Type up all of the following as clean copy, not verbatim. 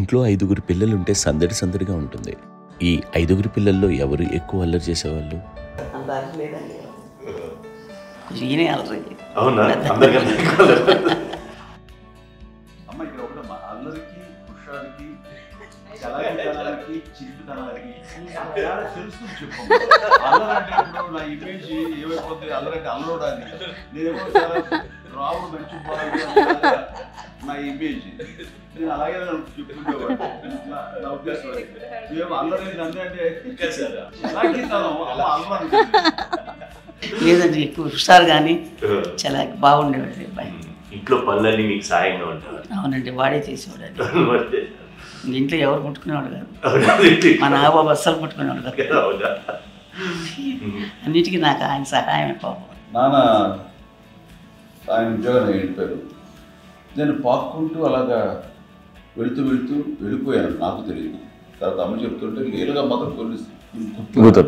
ఇంట్లో 5గురు పిల్లలుంటే సందడి సందడిగా ఉంటుంది. ఈ 5గురు పిల్లల్లో ఎవరు ఎక్కువ అల్లరి చేసేవాళ్ళు? అవునా? అల్లరికి, పుష్పాలకి, చలాకి, చిరుతనాలకి తెలుస్తుంది చెప్పు. అల్లరంటే ఇప్పుడు నా ఇమేజ్ ఏమైపోతుంది, అల్లరంటే అల్లరోడాలి, నేనేమో చాలా రావుడు మంచిపోవాలి నా ఇమేజ్. నేను అలాగే చెప్పుకునేవాడు. నా ఉద్దేశం మేము అల్లరి అంటే అల్లరి లేదండి, ఎక్కువ హుషారు కానీ చాలా బాగుండేవాడు అబ్బాయి. ఇంట్లో పనులన్నీ మీకు సాయంగా ఉంటారు? అవునండి, వాడే చేసేవాడు. ఇంట్లో ఎవరు ముట్టుకునేవాడు కాదు, మా నాగబాబు అస్సలు ముట్టుకునేవాడు కాదు. అన్నిటికీ నాకు ఆయన సహాయమే పాపం. నాన్న ఆయన ఉద్యోగాన్ని వెళ్ళిపోయారు. నేను పాక్కుంటూ అలాగా వెళుతూ వెళ్ళిపోయాను, నాకు తెలియదు. తర్వాత అమ్మ చెప్తుంటే నేరుగా మాత్రం కొన్ని గుర్తు.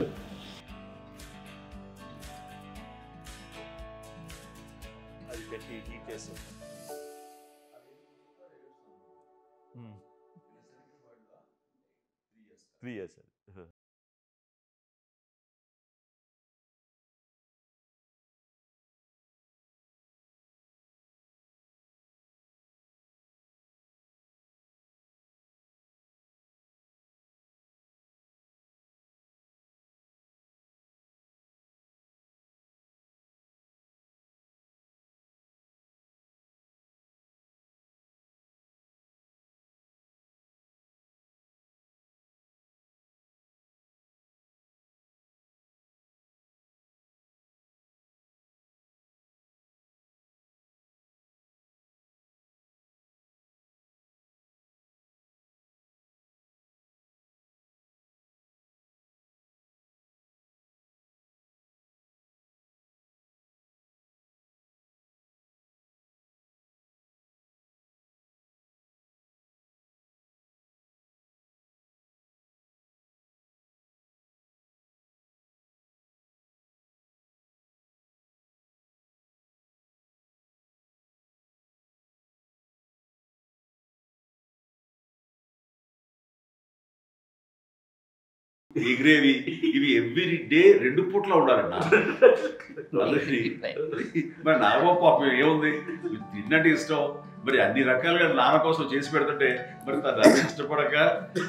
ఈ గ్రేవీ ఇవి ఎవ్రీ డే 2 పూట్ల ఉండాలన్న. మరి నాగబాబు పాపం ఏముంది, తిన్నట్టు ఇష్టం, మరి అన్ని రకాలుగా నాన్న కోసం చేసి పెడుతుంటే మరి తను ఇష్టపడక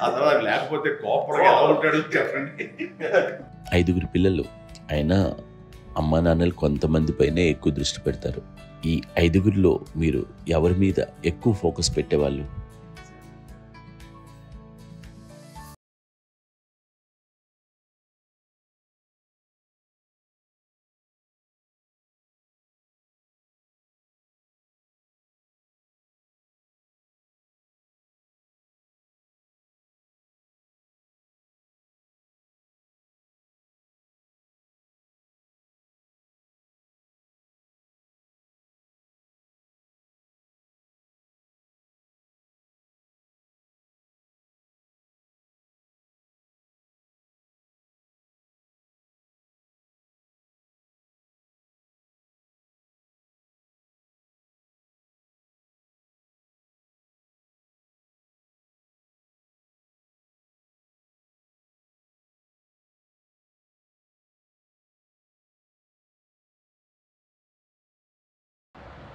ఆ తర్వాత లేకపోతే కోపడక ఎలా ఉంటాడు చెప్పండి. 5గురు పిల్లలు అయినా అమ్మా నాన్నలు కొంతమంది పైనే ఎక్కువ దృష్టి పెడతారు. ఈ 5గురిలో మీరు ఎవరి మీద ఎక్కువ ఫోకస్ పెట్టేవాళ్ళు?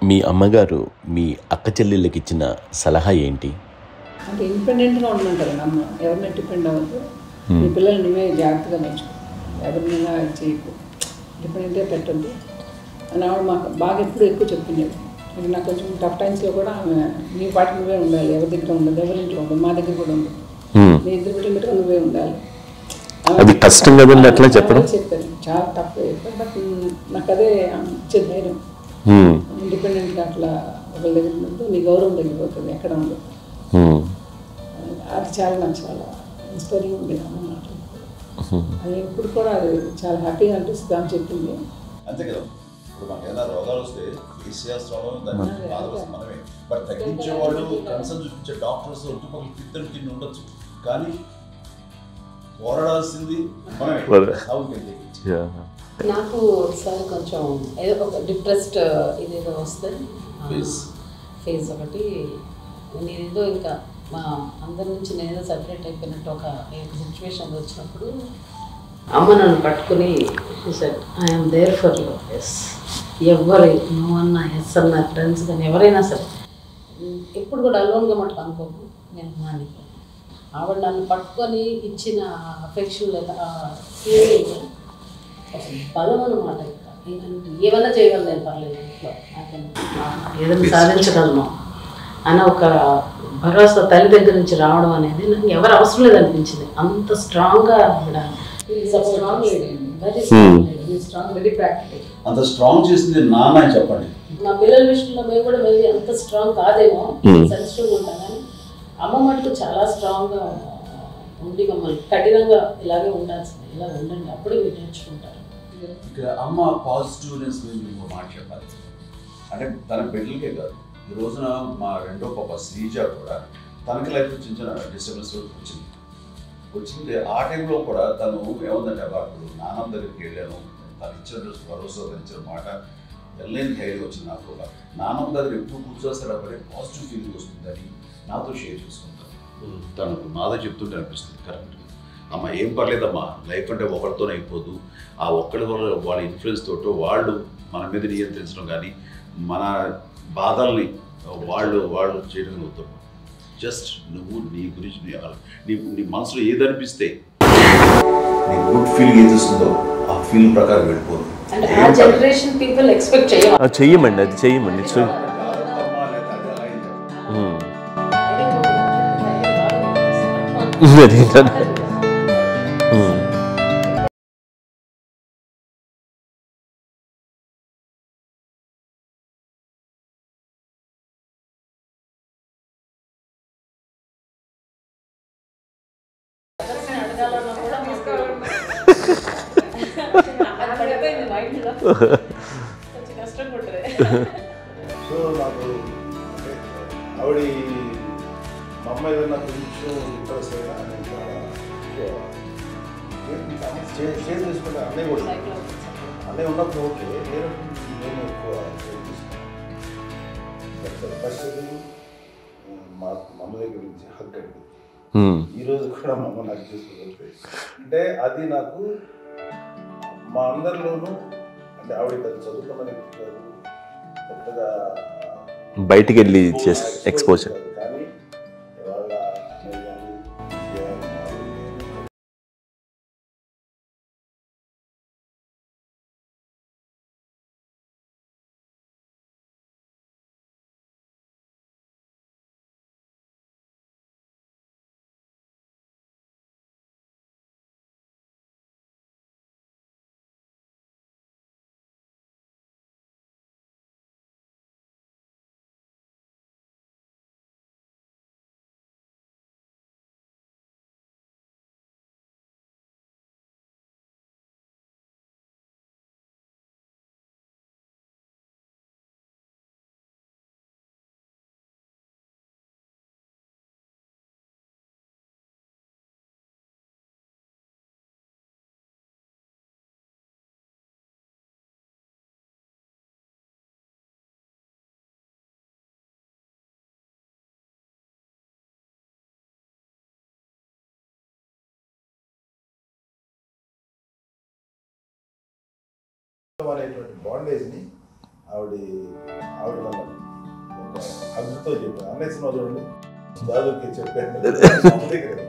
మీ అమ్మగారు మీ అక్క చెల్లెళ్ళకి ఇచ్చిన సలహా ఏంటి? అంటే ఇండిపెండెంట్గా ఉండమంటారు అమ్మ, ఎవరిని డిపెండ్ అవ్వద్దు, మీ పిల్లల్ని నువ్వే జాగ్రత్తగా పెంచుకో, ఎవరినైనా చేయకు, ఇండిపెండెంట్గా పెట్టద్దు అని ఆవిడ మాకు బాగా ఎప్పుడు ఎక్కువ చెప్పింది. అంటే నాకు కొంచెం టఫ్ టైమ్స్లో కూడా ఆమె నీ పాటి నువ్వే ఉండాలి, ఎవరి దగ్గర ఉండదు, ఎవరి ఇంట్లో ఉండదు, మా దగ్గర కూడా ఉండదు, నీ ఇద్దరు బిడ్డలు పెట్టుకుని నువ్వే ఉండాలి. అది కష్టం కదండి అట్లా చెప్పడం. చెప్పారు, చాలా తక్కువ చెప్పారు, బట్ నాకు అదే ఇచ్చే ధైర్యం. ఇండిపెండెంట్గా అట్లా ఒకరి దగ్గర ఉండదు, నీ గౌరవం తగ్గిపోతుంది ఎక్కడ ఉండదు. అది చాలా నాకు చాలా ఇన్స్పైరింగ్ ఉండేది అన్నమాట. అది ఇప్పుడు కూడా అది చాలా హ్యాపీగా అనిపిస్తుంది అని చెప్పింది. అంతే కదా, ఇప్పుడు మనకి ఏదైనా రోగాలు వస్తే ఫేస్ చేస్తాం, దాన్ని బాధపడుతుంది మనమే. బట్ తగ్గించేవాళ్ళు, కన్సర్న్ చూపించే డాక్టర్స్ ఒట్టుపక్కల పిత్తలు కింద ఉండొచ్చు, కానీ పోరాడాల్సింది మనమే. నాకు సార్ కొంచెం ఏదో ఒక డిప్రెస్డ్ ఇదేదో వస్తుంది ఫేజ్ ఒకటి, నేనేదో ఇంకా మా అందరి నుంచి నేను సపరేట్ అయిపోయినట్టు ఒక సిచ్యువేషన్ వచ్చినప్పుడు అమ్మ నన్ను పట్టుకుని said I'm there for you. Yes, ఎవరు నో అన్న ఎస్ అన్న ఫ్రెండ్స్ కానీ ఎవరైనా సరే ఎప్పుడు కూడా అలోన్గా మటుకు అనుకోకు, నేను మానిపోయాను. ఆవిడ నన్ను పట్టుకొని ఇచ్చిన అఫెక్షన్ లేదా ఫీలింగ్ బలం అన్నమాట. ఏమన్నా చేయగలను నేను, పర్లేదు ఇంట్లో నాకు ఏదైనా సాధించగలను అని ఒక భరోసా తల్లి దగ్గర నుంచి రావడం అనేది నాకు ఎవరు అవసరం లేదనిపించింది. అంత స్ట్రాంగ్గా ఆవిడ అంత స్ట్రాంగ్ చేసింది నాన్న అని చెప్పండి. మా పిల్లల విషయంలో మేము కూడా వెళ్ళి అంత స్ట్రాంగ్ కాదేమో, సెన్సిటివ్గా ఉంటాం, కానీ అమ్మ మటుకు చాలా స్ట్రాంగ్గా ఉండి మమ్మల్ని కఠినంగా ఇలాగే ఉండాల్సింది, ఇలా ఉండండి అప్పుడే మీరు నేర్చుకుంటారు. ఇక్కడ అమ్మ పాజిటివ్నెస్ గురించి ఇంకో మాట చెప్పాలి. అంటే తన బిడ్డలకే కాదు, ఈ రోజున మా రెండో పాప శ్రీజ కూడా తనకి లైఫ్ చిన్న చిన్న డిస్టర్బెన్స్ వచ్చింది. ఆ టైంలో కూడా తను ఏముందంటే అప్పుడు నాన్నమ్మ దగ్గరికి వెళ్ళాను, తను ఇచ్చిన భరోసా ఇచ్చిన మాట వెళ్ళలేని ధైర్యం వచ్చింది నాకు కూడా. నాన్నమ్మ దగ్గర ఎప్పుడు కూర్చోస్తాడు అప్పుడే పాజిటివ్ ఫీలింగ్ వస్తుందని నాతో షేర్ చేసుకుంటాను. తను నాతో చెప్తుంటే అనిపిస్తుంది కరెక్ట్గా, అమ్మ ఏం పర్లేదమ్మా, లైఫ్ అంటే ఒకరితోనే అయిపోదు, ఆ ఒక్కడి వల్ల వాళ్ళ ఇన్ఫ్లుయెన్స్ తోటో వాళ్ళు మన మీద నియంత్రించడం కానీ మన బాధల్ని వాళ్ళు చేయడం అవుతారు. జస్ట్ నువ్వు నీ గురించి నీ మనసులో ఏదనిపిస్తే నీ గుడ్ ఫీలింగ్ ఏం చేస్తుందో ఆ ఫీలింగ్ ప్రకారం వెళ్ళిపోదు. అంటే ఆ జనరేషన్ పీపుల్ ఎక్స్పెక్ట్ చెయ్యమండి, అది చెయ్యమండి. సో నాకు అంటే ఆవిడ మా అమ్మ ఏదన్నా కొంచెం ఇంట్రెస్ట్ అయినా నేను చాలా షేర్ చేసుకుంటే అన్నయ్య కూడా అన్నయ్య ఉన్నప్పుడు ఓకే, నేను ఎక్కువ షేర్ చేసుకున్నాను. ఫస్ట్ మా అమ్మ దగ్గర నుంచి హక్ అండి, ఈరోజు కూడా మా అమ్మ నాకు చేసుకుంటుంది. అంటే అది నాకు మా అందరిలోనూ, అంటే ఆవిడ పెద్ద చదువుకున్న వ్యక్తి కాదు, పెద్దగా బయటికి వెళ్ళి ఎక్స్పోజర్, కానీ వాళ్ళ అనేటువంటి బాండేజ్ని ఆవిడ మన ఒక హగ్గుతో చెప్పాను. అన్నయ్య సినిమా చూడండి, జాదుకి చెప్పాను.